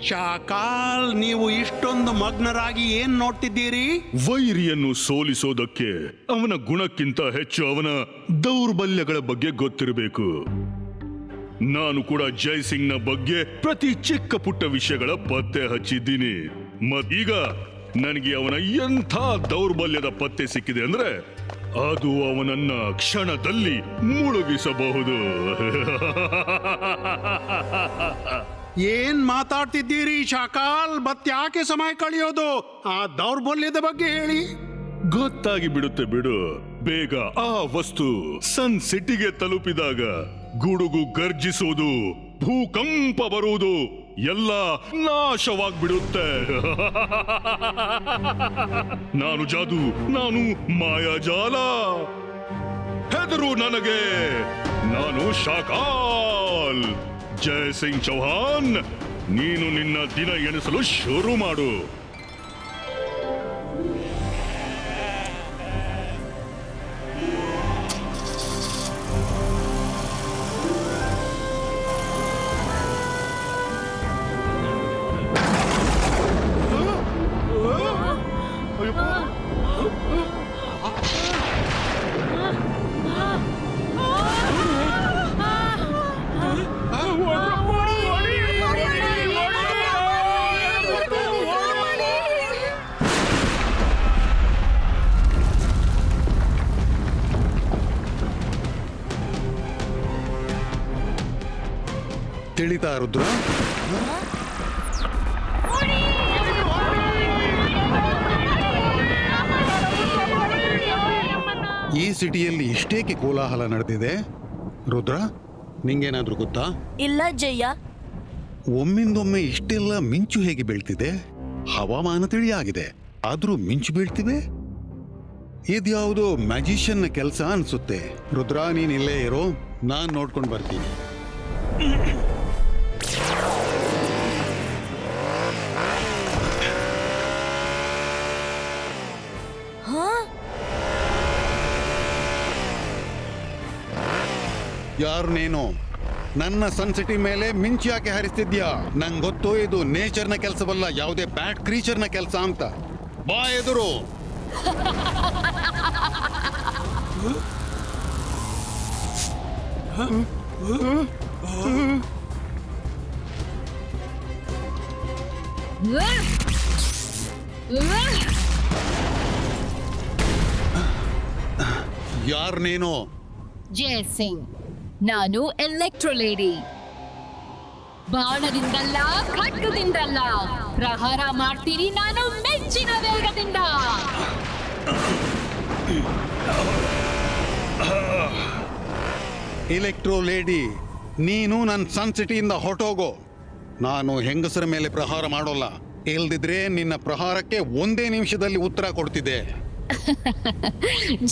ಶಾಕಾಲ್, ನೀವು ಇಷ್ಟೊಂದು ಮಗ್ನರಾಗಿ ಏನ್ ನೋಡ್ತಿದ್ದೀರಿ? ವೈರಿಯನ್ನು ಸೋಲಿಸೋದಕ್ಕೆ ಅವನ ಗುಣಕ್ಕಿಂತ ಹೆಚ್ಚು ಅವನ ದೌರ್ಬಲ್ಯಗಳ ಬಗ್ಗೆ ಗೊತ್ತಿರಬೇಕು. ನಾನು ಕೂಡ ಜೈಸಿಂಗ್ನ ಬಗ್ಗೆ ಪ್ರತಿ ಚಿಕ್ಕ ಪುಟ್ಟ ವಿಷಯಗಳ ಪತ್ತೆ ಹಚ್ಚಿದ್ದೀನಿ. ಮತ್ತೀಗ ನನಗೆ ಅವನ ಎಂಥ ದೌರ್ಬಲ್ಯದ ಪತ್ತೆ ಸಿಕ್ಕಿದೆ ಅಂದ್ರೆ ಅದು ಅವನನ್ನ ಕ್ಷಣದಲ್ಲಿ ಮುಳುಗಿಸಬಹುದು. ಏನ್ ಮಾತಾಡ್ತಿದ್ದೀರಿ ಶಾಕಾಲ್? ಮತ್ತ್ಯಾಕೆ ಸಮಯ ಕಳೆಯೋದು? ಆ ದೌರ್ಬಲ್ಯದ ಬಗ್ಗೆ ಹೇಳಿ. ಗೊತ್ತಾಗಿ ಬಿಡುತ್ತೆ ಬಿಡು. ಬೇಗ ಆ ವಸ್ತು ಸನ್ ಸಿಟಿಗೆ ತಲುಪಿದಾಗ ಗುಡುಗು ಗರ್ಜಿಸುವುದು, ಭೂಕಂಪ ಬರುವುದು, ಎಲ್ಲ ನಾಶವಾಗ್ಬಿಡುತ್ತೆ. ನಾನು ಜಾದು, ನಾನು ಮಾಯಾಜಾಲ. ಹೆದರು ನನಗೆ, ನಾನು ಶಾಕಾಲ್. ಜೈ ಸಿಂಗ್ ಚೌಹಾನ್, ನೀನು ನಿನ್ನ ದಿನ ಎಣಿಸಲು ಶುರು ಮಾಡು. ತಿಳಿತಾ ರುದ್ರ? ಈ ಸಿಟಿಯಲ್ಲಿ ಇಷ್ಟೇಕೆ ಕೋಲಾಹಲ ನಡೆದಿದೆ? ರುದ್ರ, ನಿಂಗೇನಾದ್ರೂ ಗೊತ್ತಾ? ಇಲ್ಲ ಜಯ್ಯ. ಒಮ್ಮಿಂದೊಮ್ಮೆ ಇಷ್ಟೆಲ್ಲ ಮಿಂಚು ಹೇಗೆ ಬೀಳ್ತಿದೆ? ಹವಾಮಾನ ತಿಳಿಯಾಗಿದೆ, ಆದ್ರೂ ಮಿಂಚು ಬೀಳ್ತಿವೆ. ಇದ್ಯಾವುದೋ ಮ್ಯಾಜಿಷಿಯನ್ನ ಕೆಲಸ ಅನ್ಸುತ್ತೆ. ರುದ್ರ, ನೀನ್ ಇಲ್ಲೇ ಇರೋ, ನಾನ್ ನೋಡ್ಕೊಂಡು ಬರ್ತೀನಿ. ಯಾರು ನೀನು? ನನ್ನ ಸನ್ ಸಿಟಿ ಮೇಲೆ ಮಿಂಚು ಯಾಕೆ ಹರಿಸ್ತಿದ್ಯಾ? ನಂಗೆ ಗೊತ್ತು ಇದು ನೇಚರ್ನ ಕೆಲಸವಲ್ಲ, ಯಾವುದೇ ಬ್ಯಾಡ್ ಕ್ರೀಚರ್ನ ಕೆಲಸ ಅಂತ. ಬಾ ಎದುರು. ಯಾರು ನೀನು? ಜೈ ಸಿಂಗ್, ನಾನು ಎಲೆಕ್ಟ್ರೋ ಲೇಡಿ. ಬಾಣದಿಂದಲ್ಲ, ಖಡ್ಗದಿಂದಲ್ಲ ಪ್ರಹಾರ ಮಾಡ್ತೀನಿ ನಾನು ಮೆಚ್ಚಿನ ವೇಗದಿಂದ. ಎಲೆಕ್ಟ್ರೋ ಲೇಡಿ, ನೀನು ನನ್ನ ಸನ್ ಸಿಟಿಯಿಂದ ಹೊರಟೋಗೋ. ನಾನು ಹೆಂಗಸರ ಮೇಲೆ ಪ್ರಹಾರ ಮಾಡೋಲ್ಲ. ಇಲ್ದಿದ್ರೆ ನಿನ್ನ ಪ್ರಹಾರಕ್ಕೆ ಒಂದೇ ನಿಮಿಷದಲ್ಲಿ ಉತ್ತರ ಕೊಡ್ತಿದ್ದೆ.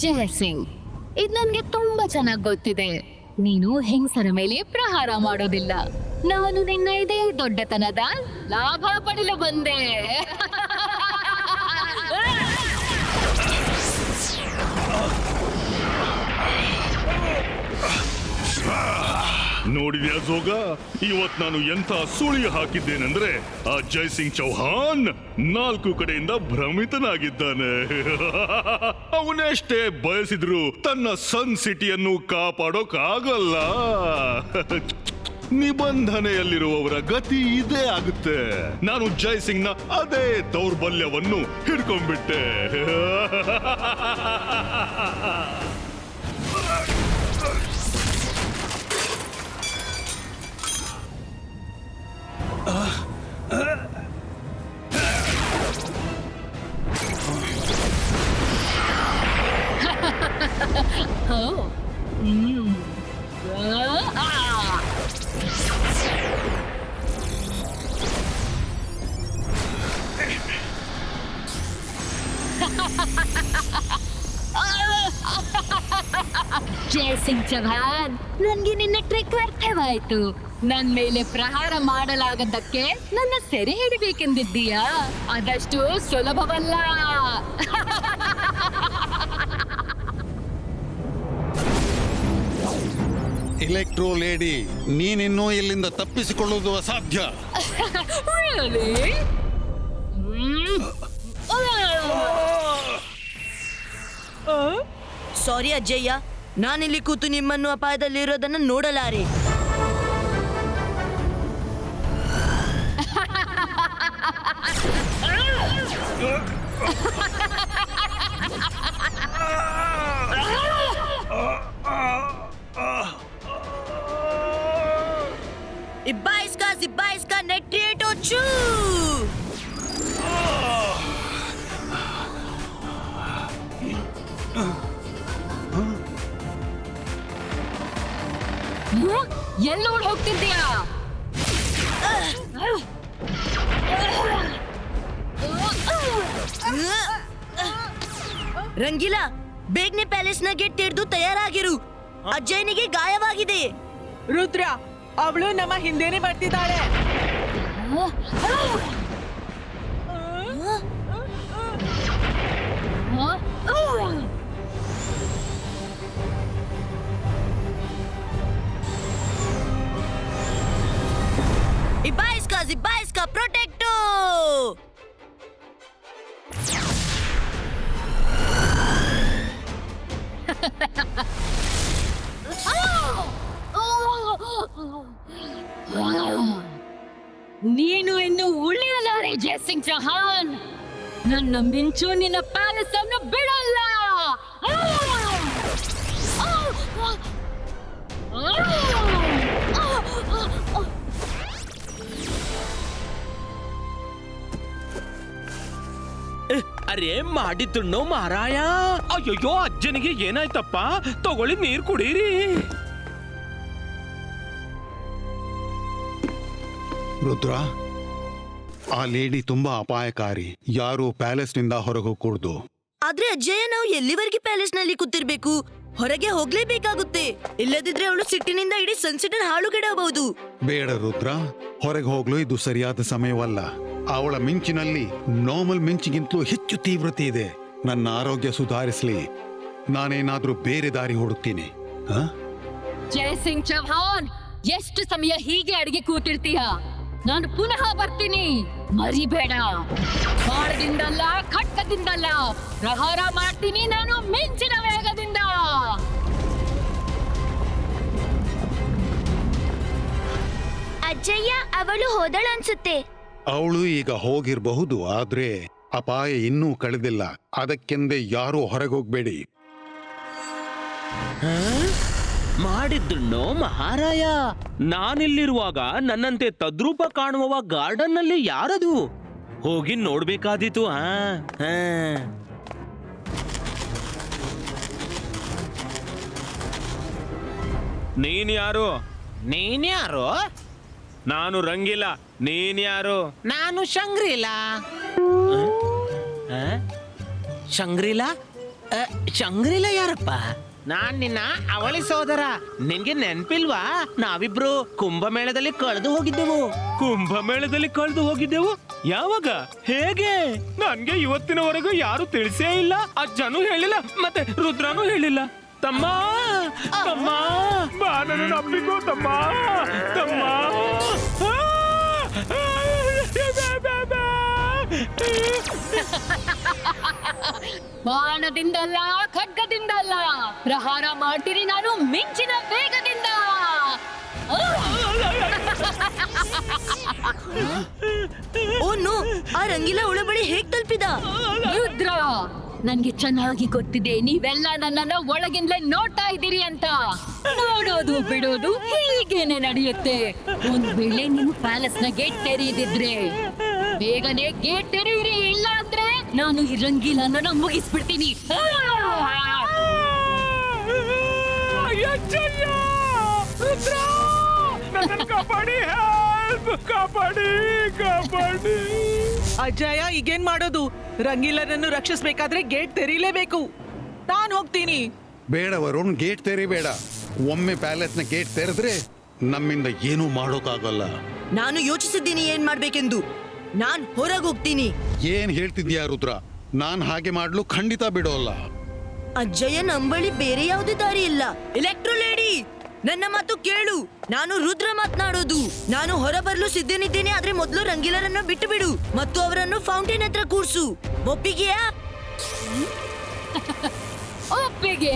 ಜೈ ಸಿಂಗ್, ಇದು ನನ್ಗೆ ತುಂಬಾ ಚೆನ್ನಾಗಿ ಗೊತ್ತಿದೆ. ನೀನು ಹೆಂಗಸರ ಮೇಲೆ ಪ್ರಹಾರ ಮಾಡೋದಿಲ್ಲ. ನಾನು ನಿನ್ನ ಇದೇ ದೊಡ್ಡತನದ ಲಾಭ ಪಡೆಯಲು ಬಂದೆ. ನೋಡಿದ್ಯಾ ಜೋಗ, ಇವತ್ ನಾನು ಎಂಥ ಸುಳಿ ಹಾಕಿದ್ದೇನೆಂದ್ರೆ ಆ ಜೈ ಸಿಂಗ್ ಚೌಹಾನ್ 4 ಕಡೆಯಿಂದ ಭ್ರಮಿತನಾಗಿದ್ದಾನೆ. ಅವನೆಷ್ಟೇ ಬಯಸಿದ್ರು ತನ್ನ ಸನ್ ಸಿಟಿಯನ್ನು ಕಾಪಾಡೋಕಾಗಲ್ಲ. ನಿಬಂಧನೆಯಲ್ಲಿರುವವರ ಗತಿ ಇದೇ ಆಗುತ್ತೆ. ನಾನು ಜೈ ಸಿಂಗ್ ನ ಅದೇ ದೌರ್ಬಲ್ಯವನ್ನು ಹಿಡ್ಕೊಂಡ್ಬಿಟ್ಟೆ. ಜೈ ಸಿಂಗ್ ಚೌಹಾನ್, ನನ್ಗೆ ನಿನ್ನ ಟ್ರಿಕ್ ಅರ್ಥವಾಯ್ತು. ನನ್ ಮೇಲೆ ಪ್ರಹಾರ ಮಾಡಲಾಗದಕ್ಕೆ ನನ್ನ ಸೆರೆ ಹಿಡಿಬೇಕೆಂದಿದ್ದೀಯಾ? ಅದಷ್ಟು ಸುಲಭವಲ್ಲ. ಎಲೆಕ್ಟ್ರೋ ಲೇಡಿ, ನೀನಿನ್ನೂ ಇಲ್ಲಿಂದ ತಪ್ಪಿಸಿಕೊಳ್ಳುವುದು ಅಸಾಧ್ಯ. Really? ಸಾರಿ ಅಜ್ಜಯ್ಯ, ನಾನಿಲ್ಲಿ ಕೂತು ನಿಮ್ಮನ್ನು ಅಪಾಯದಲ್ಲಿರೋದನ್ನ ನೋಡಲಾರೆ. Ziba iska netrieto chu. ಎಲ್ಲೋ ಹೋಗ್ತಿದ್ದೀಯಾ? ರಂಗೀಲಾ, ಬೇಗನೆ ಪ್ಯಾಲೇಸ್ನ ಗೇಟ್ ತೆರೆದು ತಯಾರಾಗಿರು. ಅಜ್ಜಯ್ಯನಿಗೆ ಗಾಯವಾಗಿದೆ. ರುದ್ರ, ಅವಳು ನಮ್ಮ ಹಿಂದೆನೆ ಬರ್ತಿದ್ದಾಳೆ. Ibaiska, protecto! ನೀನು ಇನ್ನು ಉಳಿಯಲಾರೆ ಜೈಸಿಂಗ್ ಚೌಹಾನ್. ನನ್ನ ಮಿಂಚು ನಿನ್ನ ಪ್ಯಾಲೇಸ್ ಅನ್ನು ಬಿಡಲ್ಲ. ಅರೇ ಮಾಡಿದ್ದುಣ್ಣೋ ಮಾರಾಯ. ಅಯ್ಯಯ್ಯೋ, ಅಜ್ಜನಿಗೆ ಏನಾಯ್ತಪ್ಪ? ತಗೊಳ್ಳಿ, ನೀರ್ ಕುಡೀರಿ. ರುದ್ರ, ಆ ಲೇಡಿ ತುಂಬಾ ಅಪಾಯಕಾರಿ. ಯಾರು ಪ್ಯಾಲೇಸ್ನಿಂದ ಹೊರಗೆ ಕೂಡ್ದು. ಆದ್ರೆ ಅಜ್ಜಯ್ಯ, ನಾವು ಎಲ್ಲಿವರೆಗೆ ಪ್ಯಾಲೇಸ್ ನಲ್ಲಿ ಕೂತಿರ್ಬೇಕು? ಹೊರಗೆ ಹೋಗ್ಲೇಬೇಕಾಗುತ್ತೆ. ಇಲ್ಲದಿದ್ರೆ ಅವಳು ಸಿಟ್ಟಿನಿಂದ ಇಡೀ ಸನ್ಸೆಟ್ ಹಾಳುಗೆಡಬಹುದು. ಬೇಡ ರುದ್ರ, ಹೊರಗೆ ಹೋಗ್ಲು ಇದು ಸರಿಯಾದ ಸಮಯವಲ್ಲ. ಅವಳ ಮಿಂಚಿನಲ್ಲಿ ನಾರ್ಮಲ್ ಮಿಂಚಿಗಿಂತಲೂ ಹೆಚ್ಚು ತೀವ್ರತೆ ಇದೆ. ನನ್ನ ಆರೋಗ್ಯ ಸುಧಾರಿಸಲಿ ನಾನೇನಾದ್ರೂ ಬೇರೆ ದಾರಿ ಹುಡುಕ್ತೀನಿ. ಜೈಸಿಂಗ್ ಚೌಹಾನ್, ಎಷ್ಟು ಸಮಯ ಹೀಗೆ ಅಡಿಗೆ ಕೂತಿರ್ತೀಯ? ನಾನು ಪುನಃ ಬರ್ತೀನಿ, ಮರಿಬೇಡ. ಬಾಣದಿಂದಲ್ಲ, ಖಡ್ಗದಿಂದಲ್ಲ, ಪ್ರಹಾರ ಮಾಡ್ತೀನಿ ನಾನು ಮಿಂಚಿನ ವೇಗದಿಂದ. ಅಜ್ಜಯ್ಯ, ಅವಳು ಹೋದಳು ಅನ್ಸುತ್ತೆ. ಅವಳು ಈಗ ಹೋಗಿರಬಹುದು, ಆದ್ರೆ ಅಪಾಯ ಇನ್ನೂ ಕಳೆದಿಲ್ಲ. ಅದಕ್ಕೆಂದೇ ಯಾರೂ ಹೊರಗೋಗ್ಬೇಡಿ. ಮಾಡಿದ್ದುಣ್ಣೋ ಮಹಾರಾಯ, ನಾನಿಲ್ಲಿರುವಾಗ ನನ್ನಂತೆ ತದ್ರೂಪ ಕಾಣುವ ಗಾರ್ಡನ್ ನಲ್ಲಿ ಯಾರದು? ಹೋಗಿ ನೋಡ್ಬೇಕಾದೀತು. ನೀನ್ಯಾರು? ನೀನ್ಯಾರು? ನಾನು ರಂಗಿಲ್ಲ. ನೀನ್ಯಾರು? ನಾನು ಶಂಗ್ರಿಲಾ. ಶಂಗ್ರಿಲಾ? ಶಂಗ್ರಿಲಾ ಯಾರಪ್ಪ? ನಾನ್ ನಿನ್ನ ಅವಳಿ ಸೋದರ. ನಿನ್ಗೆ ನೆನ್ಪಿಲ್ವಾ? ನಾವಿಬ್ರು ಕುಂಭಮೇಳದಲ್ಲಿ ಕಳೆದು ಹೋಗಿದ್ದೆವು. ಕುಂಭಮೇಳದಲ್ಲಿ ಕಳೆದು ಹೋಗಿದ್ದೆವು? ಯಾವಾಗ? ಹೇಗೆ? ನನ್ಗೆ ಇವತ್ತಿನವರೆಗೂ ಯಾರು ತಿಳಿಸೇ ಇಲ್ಲ. ಅಜ್ಜನೂ ಹೇಳಿಲ್ಲ, ಮತ್ತೆ ರುದ್ರನೂ ಹೇಳಿಲ್ಲ. ತಮ್ಮ, ತಮ್ಮ, ಬಾ, ನನ್ನ ನಂಬಿಕೋ ತಮ್ಮ, ತಮ್ಮ. ಬಾಣದಿಂದಲ್ಲ, ಖಡ್ಗದಿಂದಲ್ಲ, ಪ್ರಹಾರ ಮಾಡ್ತೀನಿ ನಾನು ಮಿಂಚಿನ ವೇಗದಿಂದ. ಓ, ಆ ರಂಗೀಲಾ ಅವಳ ಬಳಿ ಹೇಗ್ ತಲುಪಿದ? ರುದ್ರ, ನನ್ಗೆ ಚೆನ್ನಾಗಿ ಗೊತ್ತಿದೆ ನೀವೆಲ್ಲ ನನ್ನನ್ನ ಒಳಗಿಂದಲೇ ನೋಡ್ತಾ ಇದ್ದೀರಿ ಅಂತ. ನೋಡೋದು ಬಿಡೋದು ಹೀಗೇನೆ ನಡೆಯುತ್ತೆ. ಒಂದ್ ವೇಳೆ ನೀವು ಪ್ಯಾಲೇಸ್ ನ ಗೇಟ್ ತೆರೆಯದಿದ್ರೆ ಬೇಗನೆ ಗೇಟ್ ತೆರೆಯಿರಿ, ಇಲ್ಲ ಅಂದ್ರೆ ನಾನು ಈ ರಂಗೀಲನ್ನ ಮುಗಿಸ್ಬಿಡ್ತೀನಿ. ಅಜ್ಜಯ್ಯ, ಈಗೇನ್ ಮಾಡೋದು? ರಂಗೀಲರನ್ನು ರಕ್ಷಿಸ್ಬೇಕಾದ್ರೆ ಗೇಟ್ ತೆರೀಲೇಬೇಕು. ನಾನ್ ಹೋಗ್ತೀನಿ. ಬೇಡ ವರುಣ್, ಗೇಟ್ ತೆರಿಬೇಡ. ಒಮ್ಮೆ ಪ್ಯಾಲೇಸ್ನ ಗೇಟ್ ತೆರೆದ್ರೆ ನಮ್ಮಿಂದ ಏನೂ ಮಾಡೋಕ್ಕಾಗಲ್ಲ. ನಾನು ಯೋಚಿಸಿದ್ದೀನಿ ಏನ್ ಮಾಡ್ಬೇಕೆಂದು. ನಾನ್ ಹೊರಗೆ ಹೋಗ್ತೀನಿ. ಏನ್ ಹೇಳ್ತಿದ್ಯಾ ರುದ್ರ? ನಾನ್ ಹಾಗೆ ಮಾಡ್ಲು ಖಂಡಿತ ಬಿಡೋಲ್ಲ. ಅಜ್ಜಯ್ಯ, ನಂಬಳಿ ಬೇರೆ ಯಾವುದೇ ದಾರಿ ಇಲ್ಲ. ಎಲೆಕ್ಟ್ರೋ ಲೇಡಿ, ನನ್ನ ಮಾತು ಕೇಳು. ನಾನು ರುದ್ರ ಮಾತನಾಡೋದು. ನಾನು ಹೊರಬರಲು ಸಿದ್ಧನಿದ್ದೇನೆ, ಆದ್ರೆ ಮೊದಲು ರಂಗೀಲರನ್ನ ಬಿಟ್ಟು ಬಿಡು ಮತ್ತು ಅವರನ್ನು ಫೌಂಟೇನ್ ಹತ್ರ ಕೂರ್ಸು. ಒಪ್ಪಿಗೆಯಾ? ಒಪ್ಪಿಗೆ